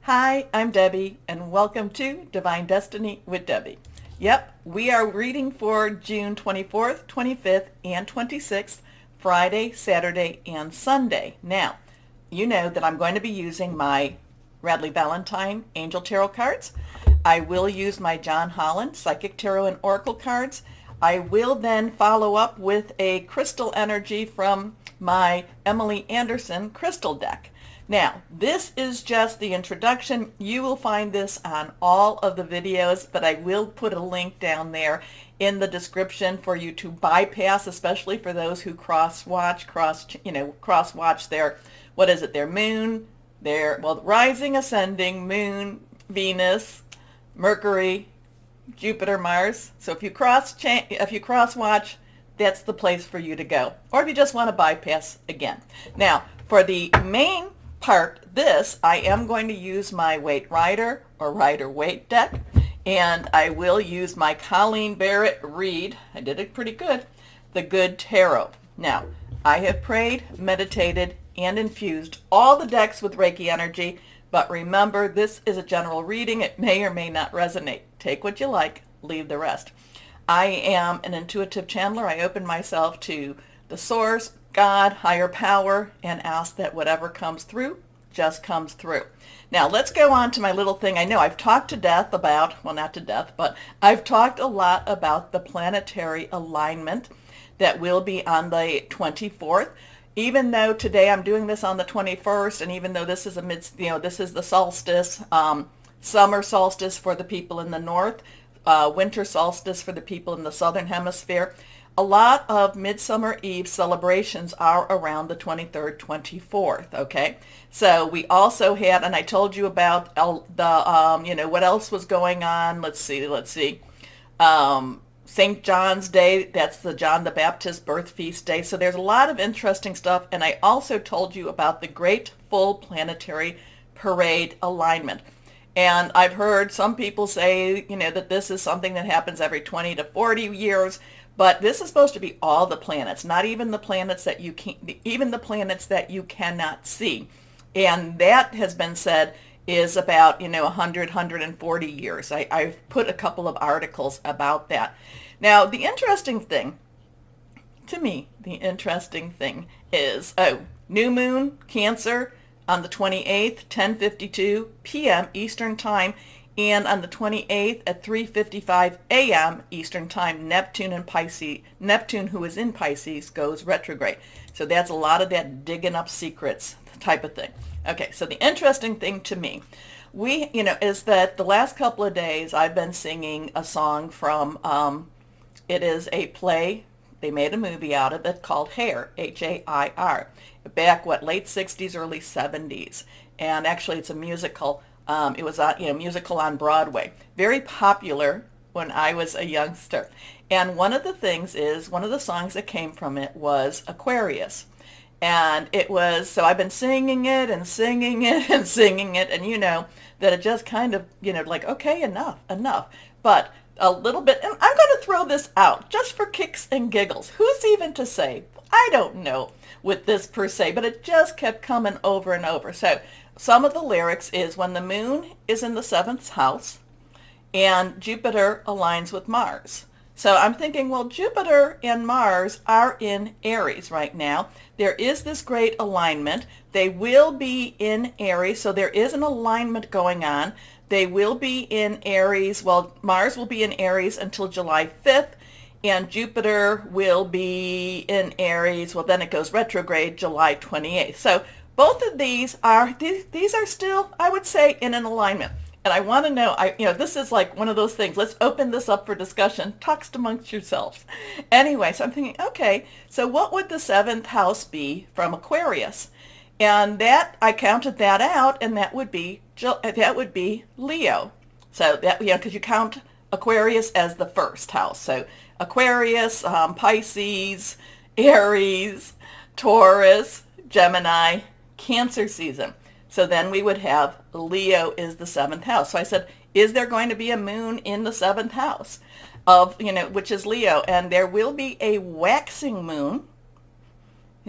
Hi, I'm Debbie, and welcome to Divine Destiny with Debbie. Yep, we are reading for June 24th, 25th, and 26th, Friday, Saturday, and Sunday. Now, you know that I'm going to be using my Radley Valentine Angel Tarot cards. I will use my John Holland Psychic Tarot and Oracle cards. I will then follow up with a crystal energy from my Emily Anderson crystal deck. Now, this is just the introduction. You will find this on all of the videos, but I will put a link down there in the description for you to bypass, especially for those who cross-watch their, their moon, their, rising, ascending, moon, Venus, Mercury, Jupiter, Mars. So if you cross-watch, that's the place for you to go. Or if you just want to bypass again. Now, for the main part, I am going to use my Waite Rider or Rider-Waite deck, and I will use my Colleen Barrett Reed. I did it pretty good. The Good Tarot. Now, I have prayed, meditated, and infused all the decks with Reiki energy, but remember, this is a general reading. It may or may not resonate. Take what you like, leave the rest. I am an intuitive channeler. I open myself to the source, God, higher power, and ask that whatever comes through just comes through. Now let's go on to my little thing. I know I've talked to death about, well, not to death, but I've talked a lot about the planetary alignment that will be on the 24th. Even though today I'm doing this on the 21st, and even though this is this is the solstice, summer solstice for the people in the north, winter solstice for the people in the southern hemisphere, a lot of Midsummer Eve celebrations are around the 23rd, 24th, okay? So we also had, and I told you about the, what else was going on. Let's see. St. John's Day, that's the John the Baptist birth feast day. So there's a lot of interesting stuff. And I also told you about the Great Full Planetary Parade Alignment. And I've heard some people say, that this is something that happens every 20 to 40 years. But this is supposed to be all the planets, not even the planets that even the planets that you cannot see. And that has been said is about, 100, 140 years. I've put a couple of articles about that. Now, the interesting thing is, new moon, Cancer, on the 28th, 10:52 p.m. Eastern Time. And on the 28th at 3:55 a.m. Eastern Time, Neptune, who is in Pisces, goes retrograde. So that's a lot of that digging up secrets type of thing. Okay, so the interesting thing to me, is that the last couple of days I've been singing a song from, it is a play, they made a movie out of it called Hair, Hair, back, late 60s, early 70s. And actually it's a musical. It was a musical on Broadway, very popular when I was a youngster. And one of the songs that came from it was Aquarius. And it was, so I've been singing it and singing it and singing it, and that it just kind of, okay, enough. But a little bit, and I'm going to throw this out just for kicks and giggles. Who's even to say? I don't know with this per se, but it just kept coming over and over. So some of the lyrics is when the moon is in the 7th house and Jupiter aligns with Mars. So I'm thinking, well, Jupiter and Mars are in Aries right now. There is this great alignment. They will be in Aries, so there is an alignment going on. They will be in Aries. Well, Mars will be in Aries until July 5th, and Jupiter will be in Aries. Well, then it goes retrograde July 28th. So both of these are still, I would say, in an alignment. And I want to know, this is like one of those things. Let's open this up for discussion. Talks amongst yourselves. Anyway, so I'm thinking, okay, so what would the 7th house be from Aquarius? And that, I counted that out, and that would be Leo. So that, because you count Aquarius as the 1st house. So Aquarius, Pisces, Aries, Taurus, Gemini, Cancer season. So then we would have Leo is the 7th house. So I said, is there going to be a moon in the 7th house of, which is Leo? And there will be a waxing moon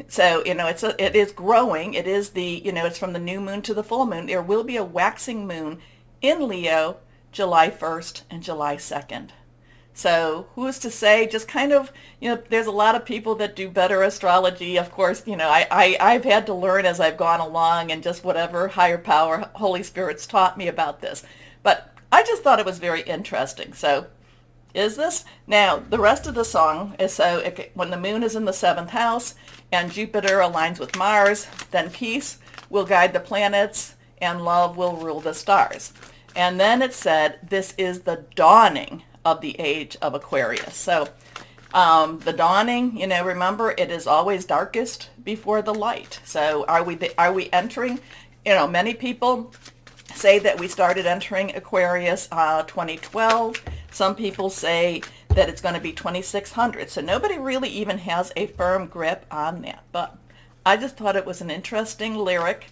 So, it is growing. It is it's from the new moon to the full moon. There will be a waxing moon in Leo July 1st and July 2nd. So who's to say, just kind of, there's a lot of people that do better astrology. Of course, I've had to learn as I've gone along and just whatever higher power, Holy Spirit's taught me about this. But I just thought it was very interesting. So is this? Now, the rest of the song is when the moon is in the 7th house and Jupiter aligns with Mars, then peace will guide the planets and love will rule the stars. And then it said, this is the dawning of the age of Aquarius. So the dawning, remember, it is always darkest before the light. So are we entering, many people say that we started entering Aquarius 2012. Some people say that it's going to be 2600. So nobody really even has a firm grip on that. But I just thought it was an interesting lyric,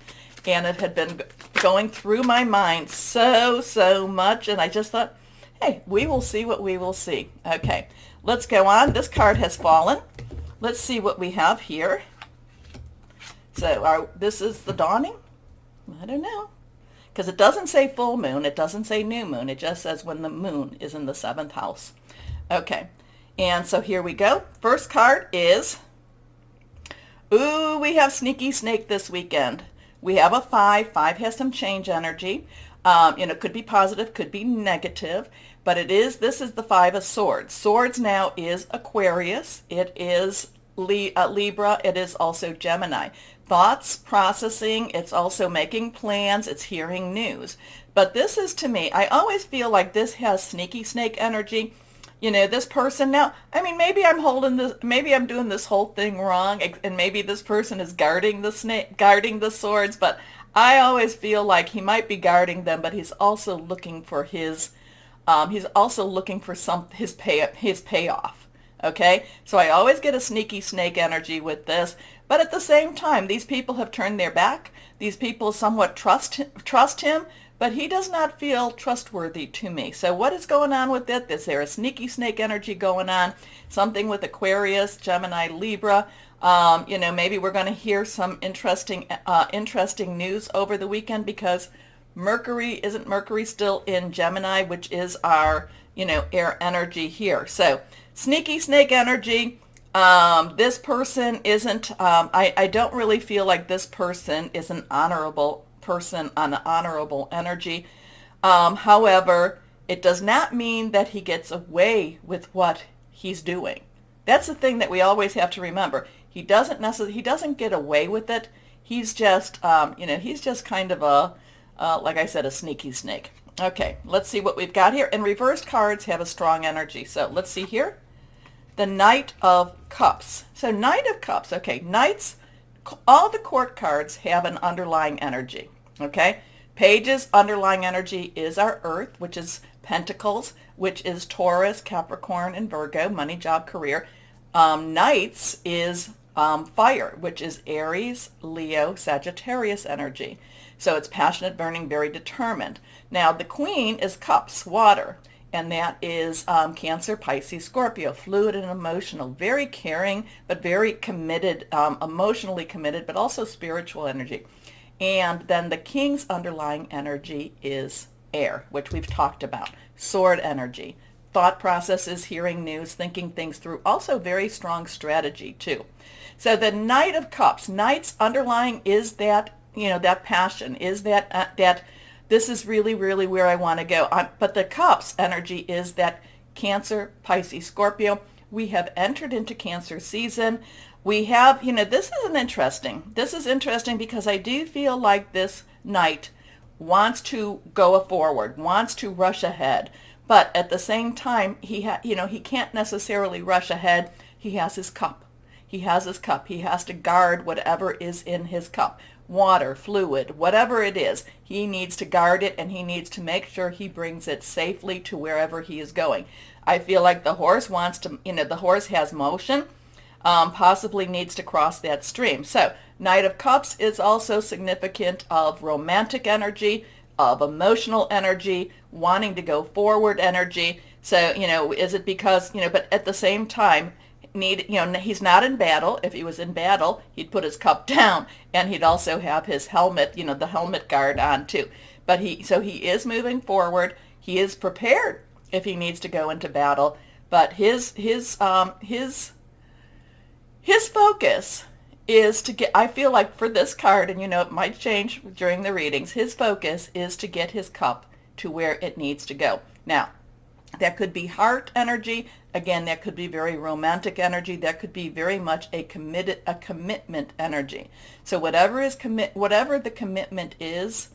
and it had been going through my mind so much, and I just thought, hey, we will see what we will see. Okay, let's go on. This card has fallen. Let's see what we have here. So this is the dawning? I don't know. Because it doesn't say full moon. It doesn't say new moon. It just says when the moon is in the 7th house. Okay, and so here we go. First card is, ooh, we have Sneaky Snake this weekend. We have a 5. 5 has some change energy. Could be positive, could be negative, but this is the 5 of Swords. Swords now is Aquarius. It is Libra. It is also Gemini. Thoughts, processing. It's also making plans. It's hearing news. But this is, to me, I always feel like this has Sneaky Snake energy. This person now, maybe I'm doing this whole thing wrong, and maybe this person is guarding the swords, but I always feel like he might be guarding them, but he's also looking for his payoff. Okay, so I always get a Sneaky Snake energy with this, but at the same time, these people have turned their back. These people somewhat trust him, but he does not feel trustworthy to me. So what is going on with it? Is there a Sneaky Snake energy going on? Something with Aquarius, Gemini, Libra. Maybe we're going to hear some interesting news over the weekend, because isn't Mercury still in Gemini, which is our, air energy here. So Sneaky Snake energy. This person isn't, I don't really feel like this person is an honorable person on an honorable energy. However, it does not mean that he gets away with what he's doing. That's the thing that we always have to remember. He doesn't get away with it. He's just, he's just kind of like I said, a sneaky snake. Okay, let's see what we've got here. And reversed cards have a strong energy. So let's see here. The Knight of Cups. So Knight of Cups. Okay, Knights, all the court cards have an underlying energy. Okay, Pages underlying energy is our Earth, which is Pentacles, which is Taurus, Capricorn, and Virgo, money, job, career. Knights is fire, which is Aries, Leo, Sagittarius energy. So it's passionate, burning, very determined. Now the Queen is Cups, water, and that is Cancer, Pisces, Scorpio, fluid and emotional, very caring, but very committed, emotionally committed, but also spiritual energy. And then the King's underlying energy is air, which we've talked about, sword energy. Thought processes, hearing news, thinking things through, also very strong strategy too. So the Knight of Cups, Knight's underlying is that, that passion, is that this is really, really where I want to go. But the Cups energy is that Cancer, Pisces, Scorpio. We have entered into Cancer season. We have, this is interesting because I do feel like this Knight wants to go forward, wants to rush ahead. But at the same time, he can't necessarily rush ahead. He has his cup. He has his cup. He has to guard whatever is in his cup. Water, fluid, whatever it is. He needs to guard it, and he needs to make sure he brings it safely to wherever he is going. I feel like the horse wants to, the horse has motion, possibly needs to cross that stream. So Knight of Cups is also significant of romantic energy, of emotional energy, wanting to go forward energy. So, is it because, but at the same time, need, he's not in battle. If he was in battle, he'd put his cup down, and he'd also have his helmet, the helmet guard on too. But so he is moving forward. He is prepared if he needs to go into battle. But his focus is to get, I feel like for this card, and it might change during the readings, his focus is to get his cup to where it needs to go. Now, that could be heart energy. Again, that could be very romantic energy. That could be very much a commitment energy. So whatever the commitment is,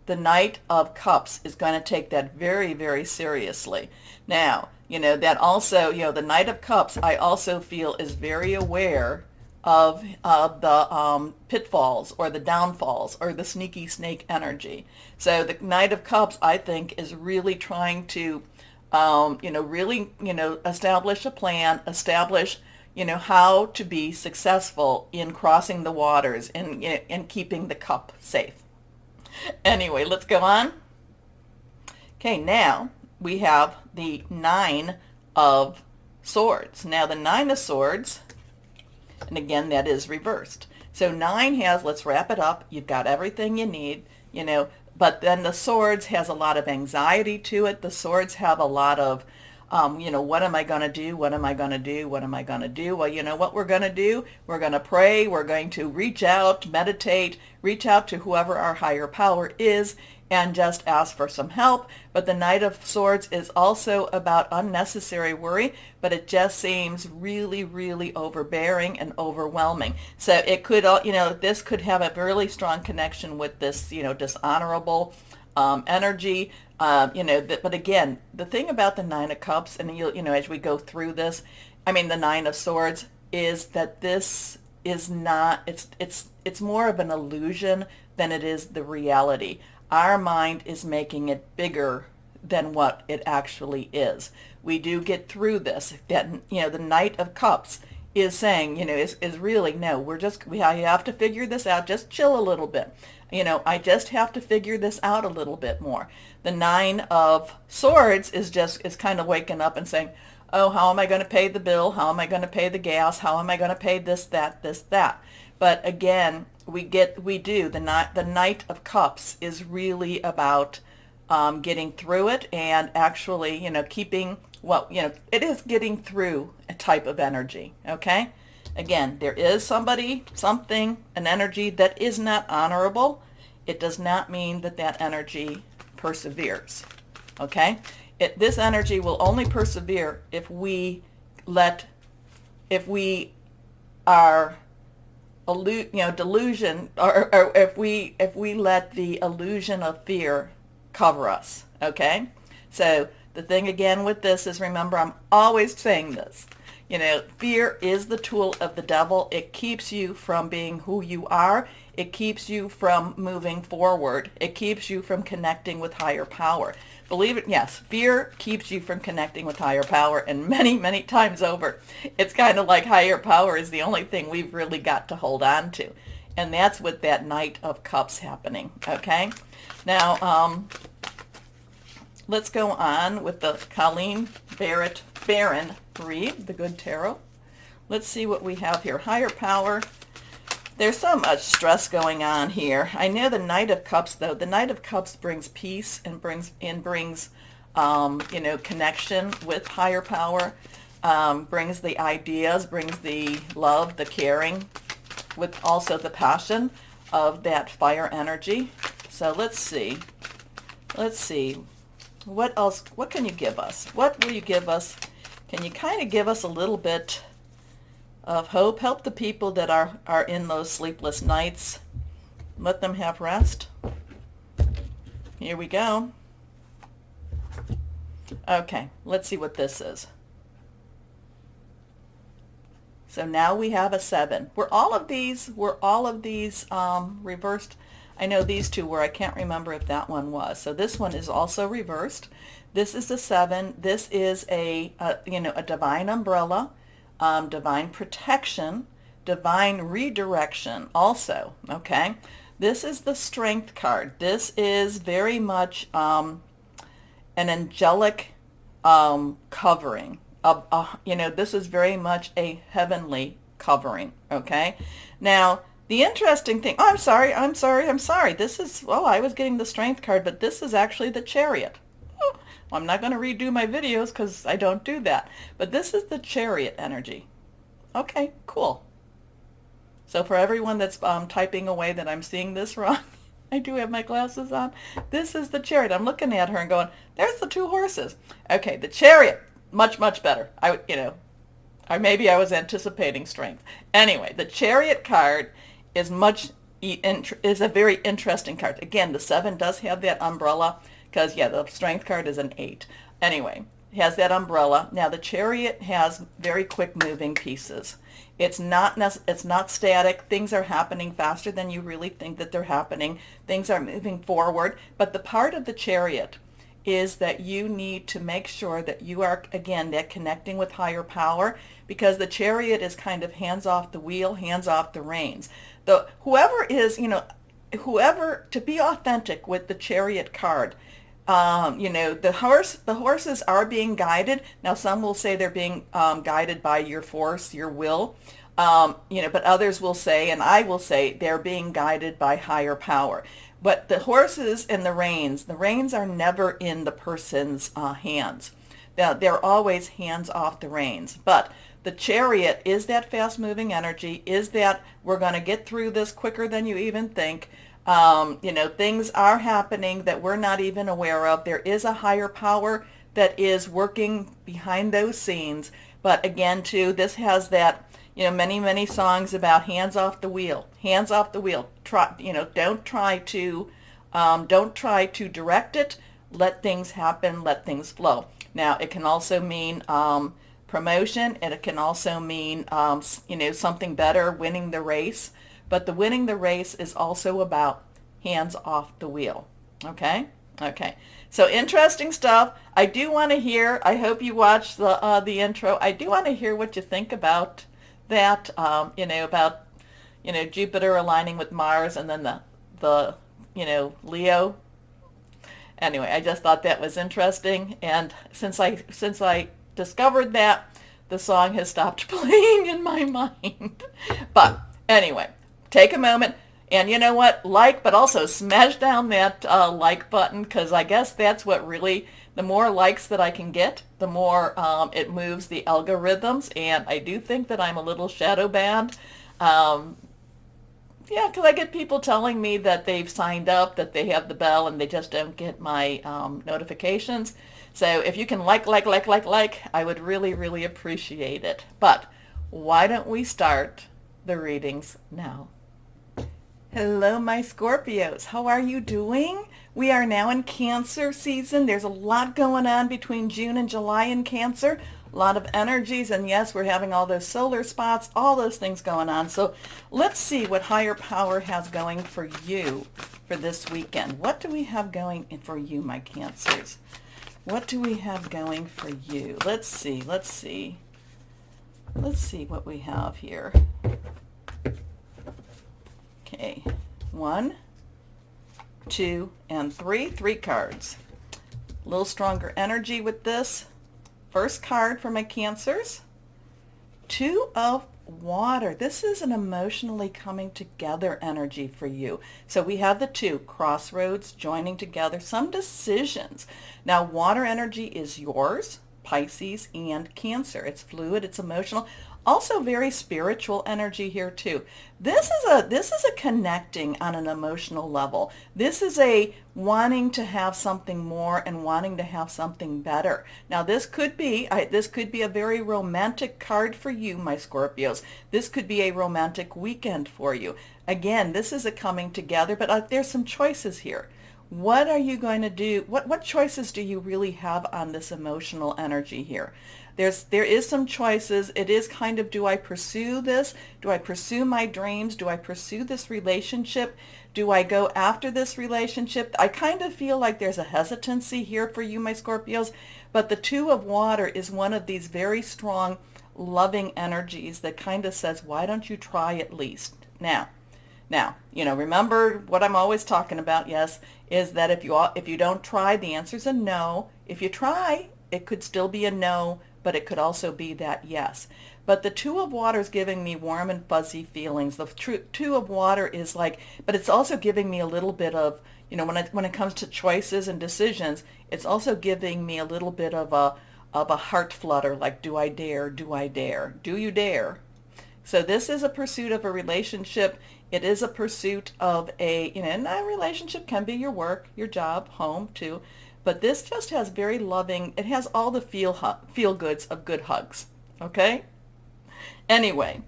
the Knight of Cups is going to take that very, very seriously. Now, that also, the Knight of Cups, I also feel is very aware of the pitfalls or the downfalls or the sneaky snake energy. So the Knight of Cups, I think, is really trying to, establish a plan, establish, how to be successful in crossing the waters and keeping the cup safe. Anyway, let's go on. Okay, now we have the Nine of Swords. Now the Nine of Swords, and again, that is reversed. So 9 has, let's wrap it up, you've got everything you need, but then the Swords has a lot of anxiety to it. The Swords have a lot of, what am I going to do? What am I going to do? What am I going to do? Well, you know what we're going to do? We're going to pray. We're going to reach out, meditate, reach out to whoever our higher power is, and just ask for some help. But the Knight of Swords is also about unnecessary worry, but it just seems really, really overbearing and overwhelming. So it could, this could have a really strong connection with this, dishonorable energy. But again, the thing about the Nine of Cups, and as we go through this, the Nine of Swords, is that this is not, it's more of an illusion than it is the reality. Our mind is making it bigger than what it actually is. We do get through this. That, the Knight of Cups is saying, is really, no, we have to figure this out. Just chill a little bit. I just have to figure this out a little bit more. The Nine of Swords is kind of waking up and saying, oh, how am I going to pay the bill? How am I going to pay the gas? How am I going to pay this, that? But again, the Knight of Cups is really about getting through it and actually, keeping it is getting through a type of energy, okay? Again, there is something, an energy that is not honorable. It does not mean that energy perseveres, okay? This energy will only persevere if we are delusion, or if we let the illusion of fear cover us, okay? So the thing again with this is, remember, I'm always saying this, fear is the tool of the devil. It keeps you from being who you are. It keeps you from moving forward. It keeps you from connecting with higher power. Believe it, yes, fear keeps you from connecting with higher power, and many, many times over, it's kind of like higher power is the only thing we've really got to hold on to. And that's with that Knight of Cups happening, okay? Now, let's go on with the Colleen Barron read, the Good Tarot. Let's see what we have here. Higher power. There's so much stress going on here. I know the Knight of Cups, though. The Knight of Cups brings peace and brings connection with higher power. Brings the ideas, brings the love, the caring, with also the passion of that fire energy. So let's see. What else? What can you give us? What will you give us? Can you kind of give us a little bit of hope? Help the people that are in those sleepless nights. Let them have rest. Here we go. Okay, let's see what this is. So now we have a 7. Were all of these reversed? I know these two were. I can't remember if that one was. So this one is also reversed. This is the 7. This is a divine umbrella, divine protection, divine redirection also, okay? This is the Strength card. This is very much an angelic covering, this is very much a heavenly covering, okay? Now, the interesting thing, oh, I'm sorry. This is, well, I was getting the Strength card, but this is actually the Chariot. Oh, I'm not going to redo my videos because I don't do that. But this is the Chariot energy. Okay, cool. So for everyone that's typing away that I'm seeing this wrong, I do have my glasses on. This is the Chariot. I'm looking at her and going, there's the two horses. Okay, the Chariot, much, much better. Or maybe I was anticipating Strength. Anyway, the Chariot card is a very interesting card. Again, the 7 does have that umbrella because, yeah, the Strength card is an 8. Anyway, it has that umbrella. Now, the Chariot has very quick moving pieces. It's not static. Things are happening faster than you really think that they're happening. Things are moving forward. But the part of the Chariot is that you need to make sure that you are, again, that connecting with higher power, because the Chariot is kind of hands off the wheel, hands off the reins. Whoever, to be authentic with the Chariot card, the horses are being guided. Now, some will say they're being guided by your force, your will, but others will say, and I will say, they're being guided by higher power. But the horses and the reins are never in the person's hands. They're always hands off the reins. But the Chariot is that fast-moving energy, is that we're going to get through this quicker than you even think. Things are happening that we're not even aware of. There is a higher power that is working behind those scenes. But again, too, this has that, many, many songs about hands off the wheel. Hands off the wheel. Don't try to direct it. Let things happen. Let things flow. Now, it can also mean promotion, and it can also mean, something better, winning the race. But the winning the race is also about hands off the wheel. Okay? Okay. So interesting stuff. I do want to hear, I hope you watched the intro. I do want to hear what you think about that, about Jupiter aligning with Mars, and then the Leo. Anyway, I just thought that was interesting, and since I discovered that, the song has stopped playing in my mind. But anyway, take a moment, and you know what? Like, but also smash down that like button, because I guess that's what really, the more likes that I can get, the more it moves the algorithms, and I do think that I'm a little shadow banned. Yeah, because I get people telling me that they've signed up, that they have the bell, and they just don't get my notifications. So if you can like, I would really, really appreciate it. But why don't we start the readings now? Hello, my Scorpios. How are you doing? We are now in Cancer season. There's a lot going on between June and July in Cancer. A lot of energies, and yes, we're having all those solar spots, all those things going on. So let's see what higher power has going for you for this weekend. What do we have going for you, my Cancers? What do we have going for you? Let's see what we have here. Okay, 1, 2, and 3. 3 cards. A little stronger energy with this. First card for my Cancers, 2 of Water. This is an emotionally coming together energy for you. So we have the 2, crossroads, joining together, some decisions. Now, water energy is yours, Pisces and Cancer. It's fluid, it's emotional. Also very spiritual energy here too. This is a connecting on an emotional level. This is a wanting to have something more and wanting to have something better. Now this could be a very romantic card for you, my Scorpios. This could be a romantic weekend for you. Again, this is a coming together, but there's some choices here. What are you going to do? What choices do you really have on this emotional energy here? There is some choices. It is kind of, do I pursue this? Do I pursue my dreams? Do I pursue this relationship? Do I go after this relationship? I kind of feel like there's a hesitancy here for you, my Scorpios, but the 2 of Water is one of these very strong, loving energies that kind of says, why don't you try at least? Now, remember what I'm always talking about, yes, is that if you don't try, the answer's a no. If you try, it could still be a no, but it could also be that yes. But the Two of Water is giving me warm and fuzzy feelings. The Two of Water is like, but it's also giving me a little bit of, when it comes to choices and decisions, it's also giving me a little bit of a heart flutter, like, do I dare? Do I dare? Do you dare? So this is a pursuit of a relationship. It is a pursuit of and a relationship can be your work, your job, home too. But this just has very loving, it has all the feel goods of good hugs. Okay? Anyway,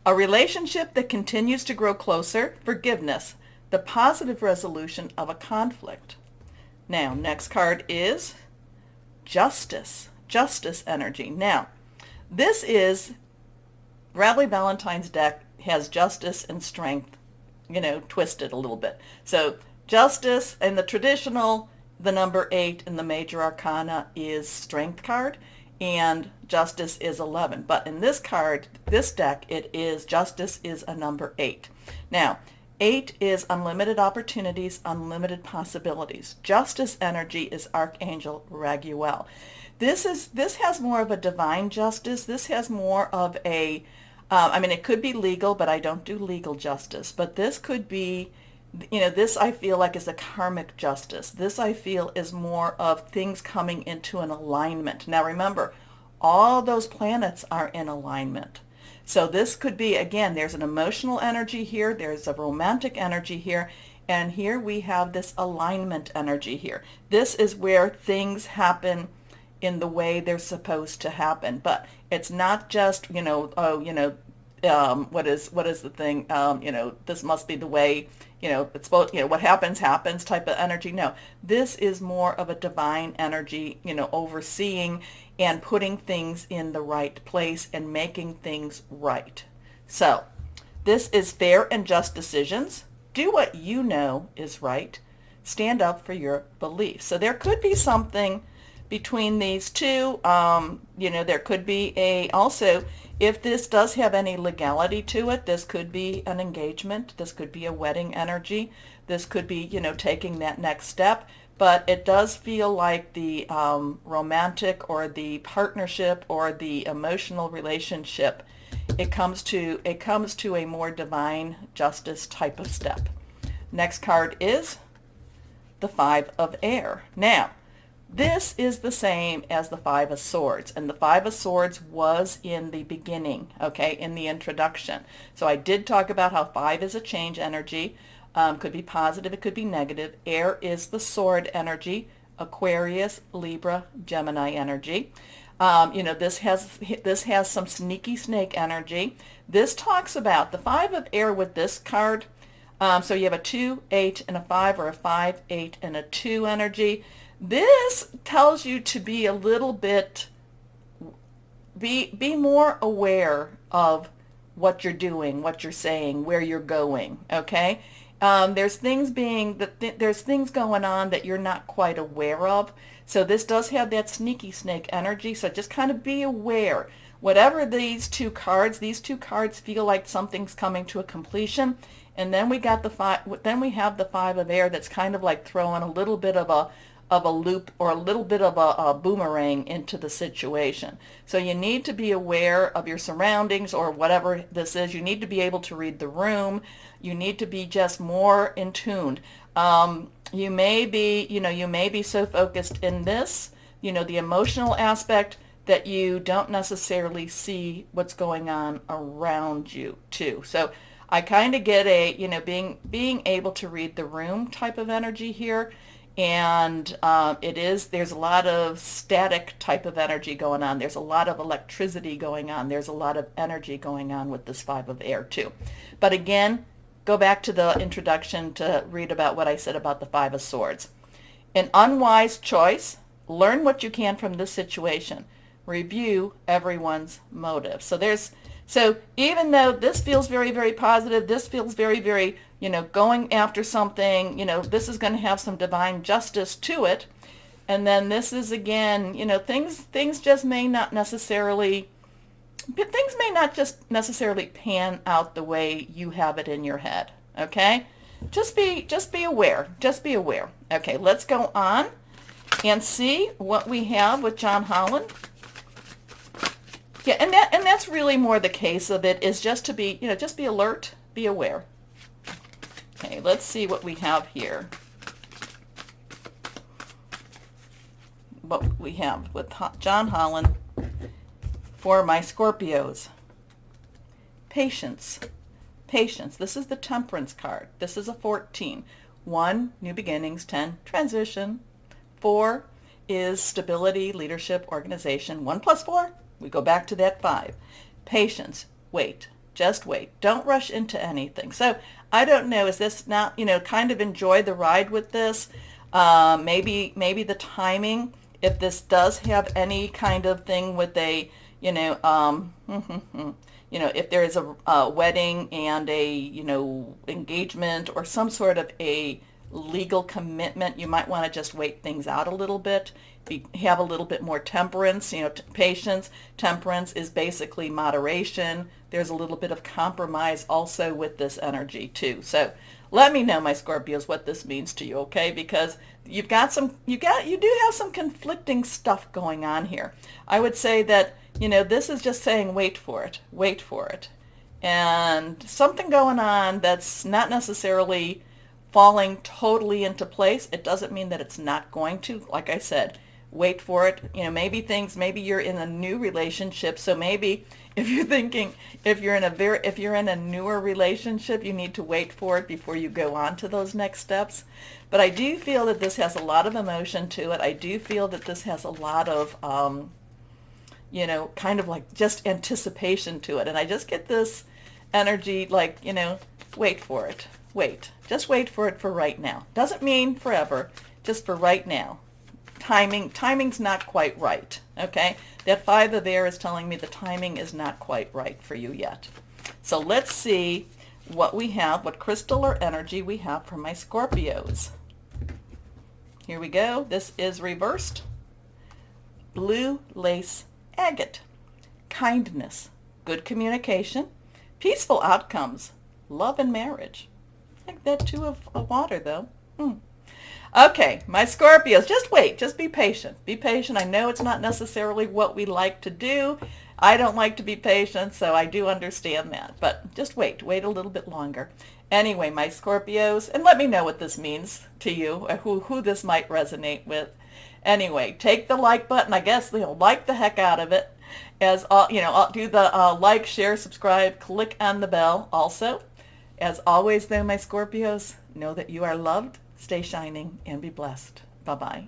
a relationship that continues to grow closer, forgiveness, the positive resolution of a conflict. Now, next card is justice, justice energy. Now, this is, Bradley Valentine's deck has justice and strength, twisted a little bit. So justice and the traditional, the number 8 in the major arcana is strength card, and justice is 11. But in this card, this deck, it is justice is a number 8. Now, 8 is unlimited opportunities, unlimited possibilities. Justice energy is Archangel Raguel. This has more of a divine justice. This has more of a, it could be legal, but I don't do legal justice. But this could be, this I feel like is a karmic justice. This I feel is more of things coming into an alignment. Now remember, all those planets are in alignment. So this could be, again, there's an emotional energy here, there's a romantic energy here, and here we have this alignment energy here. This is where things happen in the way they're supposed to happen. But it's not just, what is the thing, this must be the way, it's supposed, what happens type of energy. No, this is more of a divine energy, overseeing and putting things in the right place and making things right. So this is fair and just decisions. Do what you know is right. Stand up for your beliefs. So there could be something between these two. There could be also, if this does have any legality to it, this could be an engagement. This could be a wedding energy. This could be, taking that next step. But it does feel like the romantic or the partnership or the emotional relationship, it comes to a more divine justice type of step. Next card is the Five of Air. Now, this is the same as the Five of Swords, and the Five of Swords was in the beginning, okay, in the introduction. So I did talk about how 5 is a change energy. Could be positive, it could be negative. Air is the sword energy. Aquarius, Libra, Gemini energy. This has some sneaky snake energy. This talks about the 5 of air with this card. So you have a 2, 8, and a 5, or a 5, 8, and a 2 energy. This tells you to be a little bit, be more aware of what you're doing, what you're saying, where you're going, okay? There's things going on that you're not quite aware of. So this does have that sneaky snake energy. So just kind of be aware. Whatever these two cards feel like something's coming to a completion. And then we got then we have the 5 of air that's kind of like throwing a little bit of a loop or a little bit of a boomerang into the situation. So you need to be aware of your surroundings or whatever this is. You need to be able to read the room. You need to be just more in tune. You may be so focused in this, the emotional aspect, that you don't necessarily see what's going on around you too. So I kind of get being able to read the room type of energy here. And there's a lot of static type of energy going on. There's a lot of electricity going on. There's a lot of energy going on with this 5 of air too. But again, go back to the introduction to read about what I said about the 5 of swords. An unwise choice. Learn what you can from this situation. Review everyone's motive. So even though this feels very, very positive, this feels very, very, going after something, this is going to have some divine justice to it. And then this is again, things just may not necessarily, pan out the way you have it in your head. Okay? Just be aware. Just be aware. Okay, let's go on and see what we have with John Holland. Yeah, and that's really more the case of it, is just to be, just be alert, be aware. Okay, let's see what we have here. What we have with John Holland for my Scorpios. Patience. Patience. This is the Temperance card. This is a 14. 1, new beginnings. 10, transition. 4 is stability, leadership, organization. 1 plus 4, we go back to that 5. Patience. Wait. Just wait. Don't rush into anything. So I don't know, is this not, kind of enjoy the ride with this? Maybe the timing, if this does have any kind of thing with a, if there is a wedding and a, engagement or some sort of a legal commitment, you might want to just wait things out a little bit. Have a little bit more temperance. Patience. Temperance is basically moderation. There's a little bit of compromise also with this energy too. So let me know, my Scorpios, what this means to you, okay? Because you do have some conflicting stuff going on here. I would say that, this is just saying wait for it. And something going on that's not necessarily falling totally into place. It doesn't mean that it's not going to. Like I said, wait for it. Maybe you're in a new relationship, so maybe if you're thinking, if you're in a newer relationship, you need to wait for it before you go on to those next steps. But I do feel that this has a lot of emotion to it. I do feel that this has a lot of kind of like just anticipation to it. And I just get this energy like, wait for it. Just wait for it for right now. Doesn't mean forever, just for right now. Timing's not quite right, okay? That 5 of air is telling me the timing is not quite right for you yet. So let's see what we have, what crystal or energy we have for my Scorpios. Here we go. This is reversed. Blue lace agate. Kindness. Good communication. Peaceful outcomes. Love and marriage. I like that 2 of water, though. Okay, my Scorpios, just wait. Just be patient. Be patient. I know it's not necessarily what we like to do. I don't like to be patient, so I do understand that. But just wait. Wait a little bit longer. Anyway, my Scorpios, and let me know what this means to you, or who this might resonate with. Anyway, take the like button. I guess, like the heck out of it. As I'll do the like, share, subscribe, click on the bell also. As always, though, my Scorpios, know that you are loved. Stay shining and be blessed. Bye-bye.